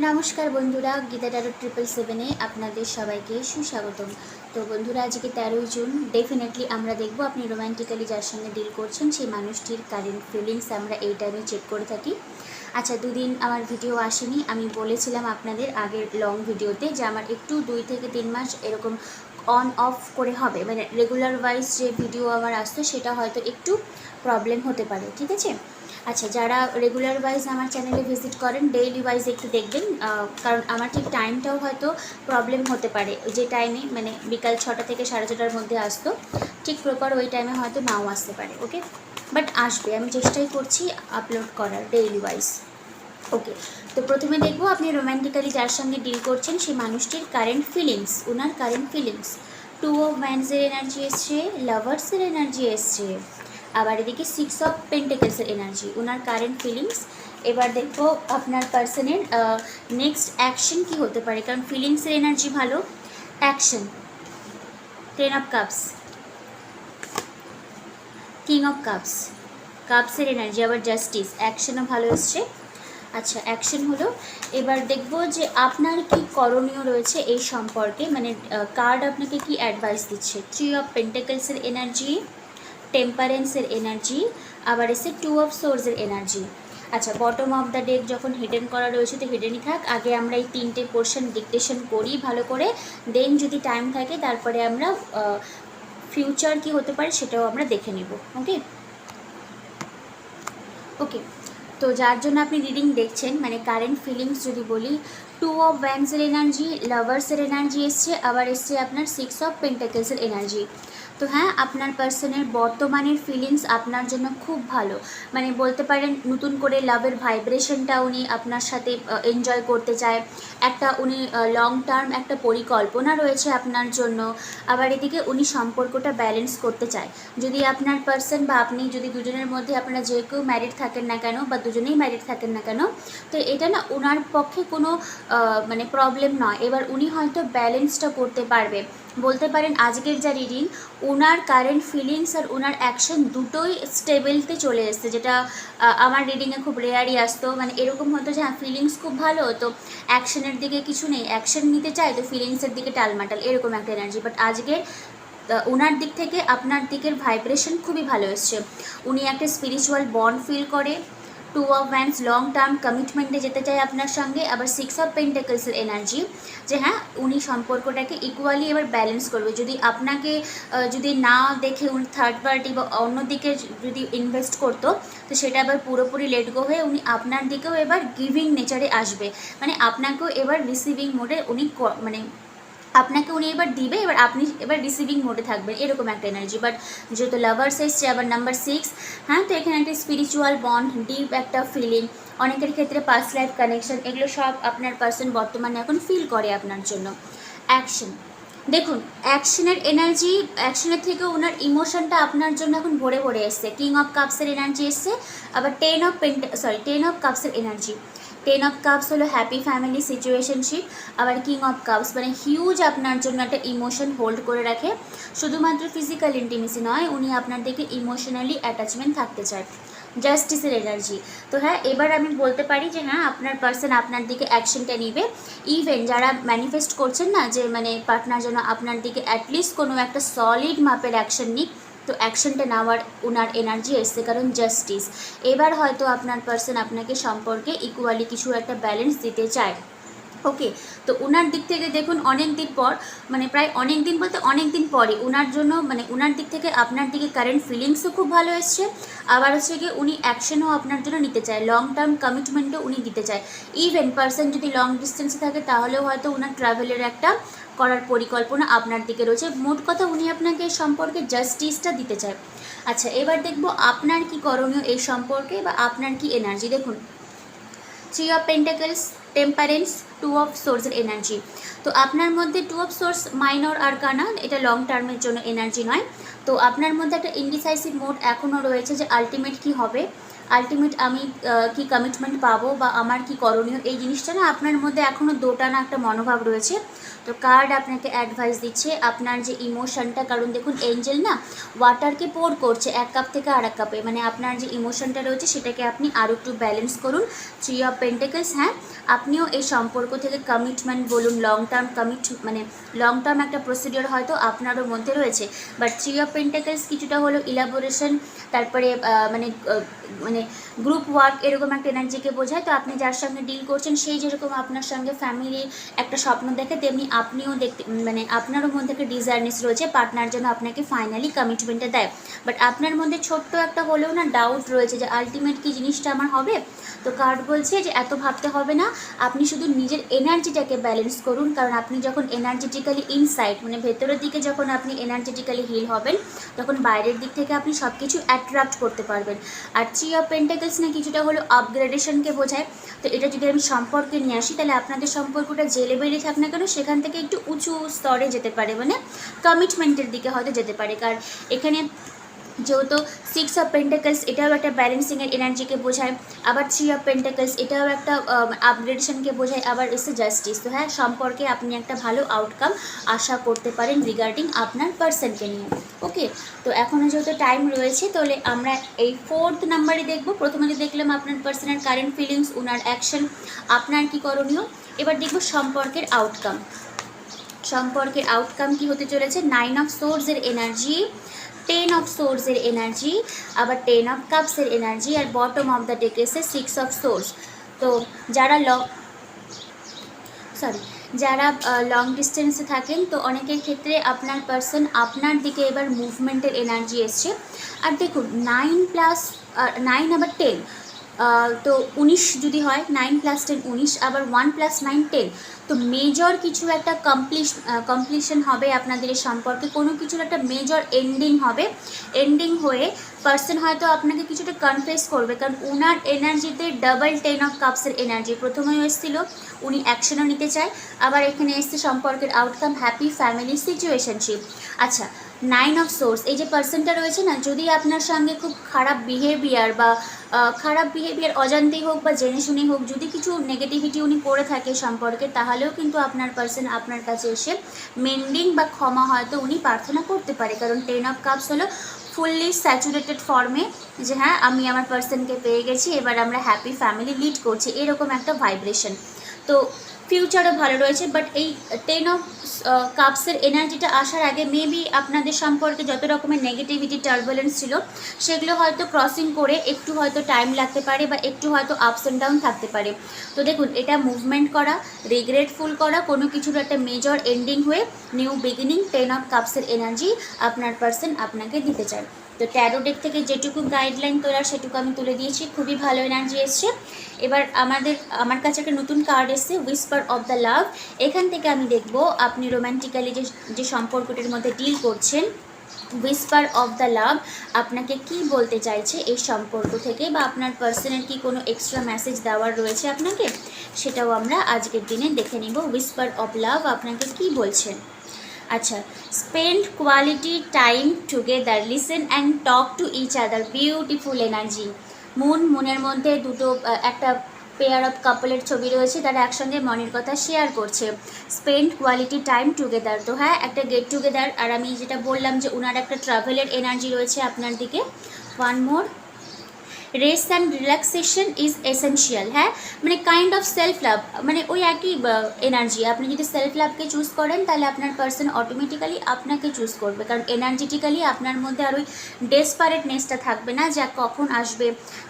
নমস্কার বন্ধুরা, গীতা ট্যারো 777-এ আপনাদের সবাইকে সুস্বাগতম। তো বন্ধুরা, আজকে 13ই জুন। ডেফিনেটলি আমরা দেখব আপনি রোম্যান্টিক্যালি যার সঙ্গে ডিল করছেন সেই মানুষটির কারেন্ট ফিলিংস আমরা এই টাইমে চেক করে থাকি। আচ্ছা, দুদিন আমার ভিডিও আসেনি। আমি বলেছিলাম আপনাদের আগের লং ভিডিওতে যে আমার একটু 2 থেকে 3 মাস এরকম অন অফ করে হবে, মানে রেগুলার ওয়াইজ যে ভিডিও আমার আসতো সেটা হয়তো একটু প্রবলেম হতে পারে, ঠিক আছে। আচ্ছা, যারা রেগুলার ওয়াইজ আমার চ্যানেলে ভিজিট করেন ডেইলি ওয়াইজ একটু দেখবেন, কারণ আমার ঠিক টাইমটাও হয়তো প্রবলেম হতে পারে। যে টাইমে মানে বিকাল 6টা থেকে 6:30টার মধ্যে আসতো, ঠিক প্রপার ওই টাইমে হয়তো নাও আসতে পারে। ওকে, বাট আসবে, আমি চেষ্টাই করছি আপলোড করার ডেইলি ওয়াইজ। ওকে, তো প্রথমে দেখবো আপনি রোম্যান্টিক্যালি যার সঙ্গে ডিল করছেন সেই মানুষটির কারেন্ট ফিলিংস, ওনার কারেন্ট ফিলিংস। 2 অফ ওয়ান্ডসের এনার্জি এসছে, লাভার্সের এনার্জি এসছে, আবার এদিকে 6 অফ পেন্টেকলসের এনার্জি, ওনার কারেন্ট ফিলিংস। এবার দেখবো আপনার পার্সনের নেক্সট অ্যাকশন কী হতে পারে, কারণ ফিলিংসের এনার্জি ভালো। Action, 10 of cups, king of cups, কাপসের এনার্জি, আবার জাস্টিস, অ্যাকশনও ভালো এসছে। আচ্ছা, অ্যাকশন হলো। এবার দেখব যে আপনার কি করণীয় রয়েছে এই সম্পর্কে, মানে কার্ড আপনাকে কি অ্যাডভাইস দিচ্ছে। 3 অফ পেন্টেকলসের এনার্জি, টেম্পারেন্সের এনার্জি, আবার এসে 2 অফ সোর্সের এনার্জি। আচ্ছা, বটম অফ দ্য ডেক যখন হিডেন করা রয়েছে তো হিডেনই থাক। আগে আমরা এই 3টে পোর্শন ডিকটেশন করি ভালো করে, দেন যদি টাইম থাকে তারপরে আমরা ফিউচার কি হতে পারে সেটাও আমরা দেখে নেব। ওকে ওকে, তো যার জন্য আপনি রিডিং দেখছেন, মানে কারেন্ট ফিলিংস যদি বলি, 2 অফ ওয়ান্ডসের এনার্জি, লাভার্সের এনার্জি এসছে, আবার এসছে আপনার 6 অফ পেন্টাকেলসের এনার্জি। তো হ্যাঁ, আপনার পার্সনের বর্তমানের ফিলিংস আপনার জন্য খুব ভালো, মানে বলতে পারেন নতুন করে লাভের ভাইব্রেশনটা উনি আপনার সাথে এনজয় করতে চায়। একটা উনি লং টার্ম একটা পরিকল্পনা রয়েছে আপনার জন্য। আবার এদিকে উনি সম্পর্কটা ব্যালেন্স করতে চায়। যদি আপনার পার্সন বা আপনি যদি দুজনের মধ্যে আপনারা যে কেউ ম্যারিড থাকেন না কেন বা দুজনেই ম্যারিড থাকেন না কেন, তো এটা না ওনার পক্ষে কোনো মানে প্রবলেম নয়। এবার উনি হয়তো ব্যালেন্সটা করতে পারবে। বলতে পারেন আজকের যা রিডিং, ওনার কারেন্ট ফিলিংস আর ওনার অ্যাকশন দুটোই স্টেবলতে চলে এসছে, যেটা আমার রিডিংয়ে খুব রেয়ারই আসতো। মানে এরকম হতো যে হ্যাঁ, ফিলিংস খুব ভালো, তো অ্যাকশনের দিকে কিছু নেই, অ্যাকশন নিতে চাই তো ফিলিংসের দিকে টালমাটাল, এরকম একটা এনার্জি। বাট আজকের ওনার দিক থেকে আপনার দিকের ভাইব্রেশন খুবই ভালো এসছে। উনি একটা স্পিরিচুয়াল বন্ড ফিল করে। 2 অফ ওয়ান্ডস লং টার্ম কমিটমেন্টে যেতে চায় আপনার সঙ্গে। আবার 6 অফ পেন্টাকলসের এনার্জি, যে হ্যাঁ উনি সম্পর্কটাকে ইকুয়ালি এবার ব্যালেন্স করবে। যদি আপনাকে যদি না দেখে উনি থার্ড পার্টি বা অন্যদিকে যদি ইনভেস্ট করতো, তো সেটা আবার পুরোপুরি লেট গো হয়ে উনি আপনার দিকেও এবার গিভিং নেচারে আসবে। মানে আপনাকেও এবার রিসিভিং মোডে উনি মানে আপনাকে উনি এবার দিবে, এবার আপনি এবার রিসিভিং মোডে থাকবেন, এরকম একটা এনার্জি। বাট যেহেতু লাভার্স এসছে, আবার নাম্বার 6, হ্যাঁ, তো এখানে একটা স্পিরিচুয়াল বন্ড, ডিপ একটা ফিলিং, অনেকের ক্ষেত্রে পাস্ট লাইফ কানেকশন, এগুলো সব আপনার পার্সন বর্তমানে এখন ফিল করে আপনার জন্য। অ্যাকশন, দেখুন অ্যাকশনের এনার্জি, অ্যাকশনের থেকে ওনার ইমোশনটা আপনার জন্য এখন ভরে ভরে এসছে। কিং অফ কাপসের এনার্জি এসছে, আবার 10 অফ কাপসের এনার্জি। 10 অফ কাপস হলো হ্যাপি ফ্যামিলি সিচুয়েশনশিপ, আবার কিং অফ কাপস মানে হিউজ আপনার জন্য একটা ইমোশন হোল্ড করে রাখে। শুধুমাত্র ফিজিক্যাল ইন্টিমেসি নয়, উনি আপনার দিকে ইমোশনালি অ্যাটাচমেন্ট থাকতে চায়। জাস্টিসের এনার্জি, তো হ্যাঁ এবার আমি বলতে পারি যে হ্যাঁ আপনার পার্সন আপনার দিকে অ্যাকশনটা নিবে। ইভেন যারা ম্যানিফেস্ট করছেন না যে মানে পার্টনার যেন আপনার দিকে অ্যাটলিস্ট কোনো একটা সলিড মাপের অ্যাকশন নিক, তো অ্যাকশনটা নেওয়ার ওনার এনার্জি এসছে, কারণ জাস্টিস। এবার হয়তো আপনার পার্সন আপনাকে সম্পর্কে ইকুয়ালি কিছু একটা ব্যালেন্স দিতে চায়। ওকে, তো ওনার দিক থেকে দেখুন অনেক দিন পর, মানে প্রায় অনেক দিন বলতে অনেক দিন পরে ওনার জন্য মানে ওনার দিক থেকে আপনার দিকে কারেন্ট ফিলিংসও খুব ভালো এসছে। আবার হচ্ছে গিয়ে উনি অ্যাকশনও আপনার জন্য নিতে চায়, লং টার্ম কমিটমেন্টও উনি দিতে চায়। ইভেন পার্সন যদি লং ডিস্টেন্সে থাকে তাহলেও হয়তো ওনার ট্রাভেলের একটা করার পরিকল্পনা আপনার দিকে রয়েছে। মোট কথা উনি আপনাকে সম্পর্কে জাস্টিসটা দিতে চায়। আচ্ছা, এবার দেখবো আপনার কি করণীয় এই সম্পর্কে বা আপনার কি এনার্জি। দেখুন 3 অফ পেন্টাকলস, টেম্পারেন্স, 2 অফ সোর্সের এনার্জি। তো আপনার মধ্যে 2 অফ সোর্স মাইনর আরকানা, এটা লং টার্মের জন্য এনার্জি নয়। তো আপনার মধ্যে একটা ইনডিসাইসিভ মোড এখনও রয়েছে যে আলটিমেট কি হবে। আলটিমেট আমি কি কমিটমেন্ট পাবো বা আমার কি করণীয়, এই জিনিসটা না আপনার মধ্যে এখনও দোটানা একটা মনোভাব রয়েছে। তো কার্ড আপনাকে অ্যাডভাইস দিচ্ছে আপনার যে ইমোশনটা, কারণ দেখুন এঞ্জেল না ওয়াটারকে পোর করছে এক কাপ থেকে আর এক কাপে, মানে আপনার যে ইমোশনটা রয়েছে সেটাকে আপনি আরও একটু ব্যালেন্স করুন। 3 অফ পেন্টাকলস, হ্যাঁ আপনিও এই সম্পর্ক থেকে কমিটমেন্ট বলুন, লং টার্ম মানে লং টার্ম একটা প্রসিডিওর হয়তো আপনারও মধ্যে রয়েছে, বাট 3 অফ পেন্টাকলস কিছুটা হলো ইলাবোরেশন, তারপরে মানে গ্রুপ ওয়ার্ক এরকম একটা এনার্জিকে বোঝায়। তো আপনি যার সঙ্গে ডিল করছেন সেই যেরকম আপনার সঙ্গে ফ্যামিলির একটা স্বপ্ন দেখে, তেমনি আপনিও দেখতে মানে আপনারও মধ্যে একটা ডিজায়ারনেস রয়েছে পার্টনার যেন আপনাকে ফাইনালি কমিটমেন্টটা দেয়। বাট আপনার মধ্যে ছোট্ট একটা হলেও না ডাউট রয়েছে যে আলটিমেট কি জিনিসটা আমার হবে। তো কার্ড বলছে যে এত ভাবতে হবে না, আপনি শুধু নিজের এনার্জিটাকে ব্যালেন্স করুন, কারণ আপনি যখন এনার্জেটিক্যালি ইনসাইড মানে ভেতরের দিকে যখন আপনি এনার্জেটিক্যালি হিল হবেন, তখন বাইরের দিক থেকে আপনি সব কিছু অ্যাট্রাক্ট করতে পারবেন। আর 3 অফ পেন্টাকলস না কিছুটা হলো আপগ্রেডেশনকে বোঝায়। তো এটা যদি আমি সম্পর্কে নিয়ে আসি, তাহলে আপনাদের সম্পর্কটা যে লেভেলই থাক না কেন সেখান থেকে একটু উঁচু স্তরে যেতে পারে, মানে কমিটমেন্টের দিকে হয়তো যেতে পারে। কারণ এখানে যেহেতু 6 অফ পেন্টাকলস এটাও একটা ব্যালেন্সিংয়ের এনার্জিকে বোঝায়, আবার 3 অফ পেন্টাকলস এটাও একটা আপগ্রেডেশনকে বোঝায়, আবার এসে জাস্টিস। তো হ্যাঁ, সম্পর্কে আপনি একটা ভালো আউটকাম আশা করতে পারেন রিগার্ডিং আপনার পার্সনকে নিয়ে। ওকে, তো এখনও যেহেতু টাইম রয়েছে, তাহলে আমরা এই 4th নাম্বারে দেখব। প্রথমে যে দেখলাম আপনার পার্সনের কারেন্ট ফিলিংস, ওনার অ্যাকশন, আপনার কী করণীয়। এবার দেখব সম্পর্কের আউটকাম। সম্পর্কের আউটকাম কী হতে চলেছে। 9 অফ সোর্সের এনার্জি, 10 অফ সোর্সের এনার্জি, আবার 10 অফ কাপসের এনার্জি, আর বটম অফ দ্য ডেক এসে 6 অফ সোর্স। তো যারা যারা লং ডিস্টেন্সে থাকেন, তো অনেকের ক্ষেত্রে আপনার পার্সন আপনার দিকে এবার মুভমেন্টের এনার্জি এসছে। আর দেখুন 9 আবার 10, তো 19 যদি হয়, 9 + 10 19, আবার 1 + 9 10। তো মেজর কিছু একটা কমপ্লিশন হবে আপনাদের এই সম্পর্কে, কোনো কিছুর একটা মেজর এন্ডিং হবে। এন্ডিং হয়ে পার্সন হয়তো আপনাকে কিছুটা কনফেস করবে, কারণ ওনার এনার্জিতে ডাবল 10 অফ কাপসের এনার্জি প্রথমেও এসেছিলো, উনি অ্যাকশনও নিতে চায়। আবার এখানে এসছে সম্পর্কের আউটকাম হ্যাপি ফ্যামিলি সিচুয়েশনশিপ। আচ্ছা, 9 অফ সোর্স, এই যে পার্সনটা রয়েছে না, যদি আপনার সঙ্গে খুব খারাপ বিহেভিয়ার বা অজান্তেই হোক বা জেনে শুনে হোক, যদি কিছু নেগেটিভিটি উনি করে থাকে সম্পর্কে, তাহলেও কিন্তু আপনার পার্সন আপনার কাছে এসে মেন্ডিং বা ক্ষমা হয়তো উনি প্রার্থনা করতে পারে। কারণ 10 অফ কাপস হলো ফুললি স্যাচুরেটেড ফর্মে, যে হ্যাঁ আমি আমার পার্সনকে পেয়ে গেছি, এবার আমরা হ্যাপি ফ্যামিলি লিড করছি, এরকম একটা ভাইব্রেশন। তো ফিউচারও ভালো রয়েছে। বাট এই 10 অফ কাপসের এনার্জিটা আসার আগে মেবি আপনাদের সম্পর্কে যত রকমের নেগেটিভিটি টার্বুলেন্স ছিল, সেগুলো হয়তো ক্রসিং করে একটু হয়তো টাইম লাগতে পারে, বা একটু হয়তো আপস অ্যান্ড ডাউন থাকতে পারে। তো দেখুন, এটা মুভমেন্ট করা, রিগ্রেটফুল করা, কোনো কিছুর একটা মেজর এন্ডিং হয়ে নিউ বিগিনিং, 10 অফ কাপসের এনার্জি আপনার পার্সন আপনাকে দিতে চায়। তো ট্যারো ডেক থেকে যেটুকু গাইডলাইন তোলার সেটুকু আমি তুলে দিয়েছি, খুবই ভালো এনার্জি এসছে। এবার আমার কাছে একটা নতুন কার্ড এসছে, হুইসপার অফ দ্য লাভ। এখান থেকে আমি দেখব আপনি রোম্যান্টিক্যালি যে সম্পর্কটির মধ্যে ডিল করছেন, হুইসপার অফ দ্য লাভ আপনাকে কি বলতে চাইছে এই সম্পর্ক থেকে, বা আপনার পার্সনের কি কোনো এক্সট্রা মেসেজ দেওয়ার রয়েছে আপনাকে, সেটাও আমরা আজকের দিনে দেখে নিব। হুইসপার অফ লাভ আপনাকে কি বলছেন। আচ্ছা, spend quality time together, listen and talk to each other, beautiful energy. মুনের মধ্যে একটা পেয়ার অফ কাপলের ছবি রয়েছে, তারা একসঙ্গে মনের কথা শেয়ার করছে। স্পেন্ড কোয়ালিটি টাইম টুগেদার, তো হ্যাঁ একটা গেট টুগেদার। আর আমি যেটা বললাম যে ওনার একটা ট্রাভেলের এনার্জি রয়েছে আপনার দিকে। One more, rest and relaxation is essential. হ্যাঁ, মানে কাইন্ড অফ সেলফ লাভ, মানে ওই একই এনার্জি। আপনি যদি সেলফ লাভকে চুজ করেন, তাহলে আপনার পার্সন অটোমেটিক্যালি আপনাকে চুজ করবে, কারণ এনার্জেটিক্যালি আপনার মধ্যে আর ওই ডেসপারেটনেসটা থাকবে না, যা কখন আসবে,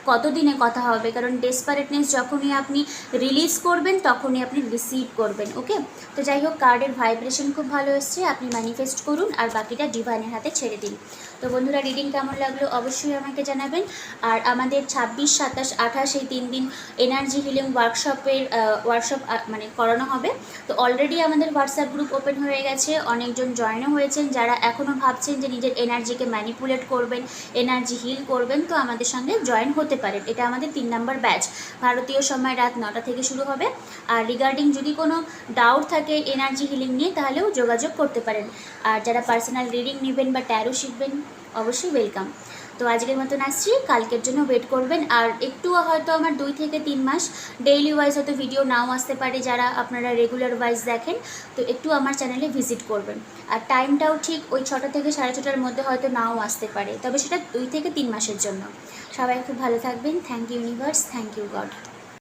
কতদিনে কথা হবে। কারণ ডেসপারেটনেস যখনই আপনি রিলিজ করবেন, তখনই আপনি রিসিভ করবেন। ওকে, তো যাই হোক, কার্ডের ভাইব্রেশন খুব ভালো এসছে, আপনি ম্যানিফেস্ট করুন আর বাকিটা ডিভাইনের হাতে ছেড়ে দিন। তো বন্ধুরা, রিডিং কেমন লাগলো অবশ্যই আমাকে জানাবেন। আর আমাদের 26, 27, 28 এই 3 দিন এনার্জি হিলিং ওয়ার্কশপ মানে করানো হবে। তো অলরেডি আমাদের হোয়াটসঅ্যাপ গ্রুপ ওপেন হয়ে গেছে, অনেকজন জয়েনও হয়েছেন। যারা এখনও ভাবছেন যে নিজের এনার্জিকে ম্যানিপুলেট করবেন, এনার্জি হিল করবেন, তো আমাদের সঙ্গে জয়েন হতে পারেন। এটা আমাদের 3 নম্বর ব্যাচ, ভারতীয় সময় রাত 9টা থেকে শুরু হবে। আর রিগার্ডিং যদি কোনো ডাউট থাকে এনার্জি হিলিং নিয়ে, তাহলেও যোগাযোগ করতে পারেন। আর যারা পার্সোনাল রিডিং নেবেন বা ট্যারো শিখবেন, অবশ্যই ওয়েলকাম। তো আজকের মতন আসছি, কালকের জন্য ওয়েট করবেন। আর একটুও হয়তো আমার 2 থেকে 3 মাস ডেইলি ওয়াইজ হয়তো ভিডিও নাও আসতে পারে, যারা আপনারা রেগুলার ওয়াইজ দেখেন তো একটু আমার চ্যানেলে ভিজিট করবেন। আর টাইমটাও ঠিক ওই 6টা থেকে 6:30টার মধ্যে হয়তো নাও আসতে পারে, তবে সেটা 2 থেকে 3 মাসের জন্য। সবাই খুব ভালো থাকবেন। Thank you universe, thank you god.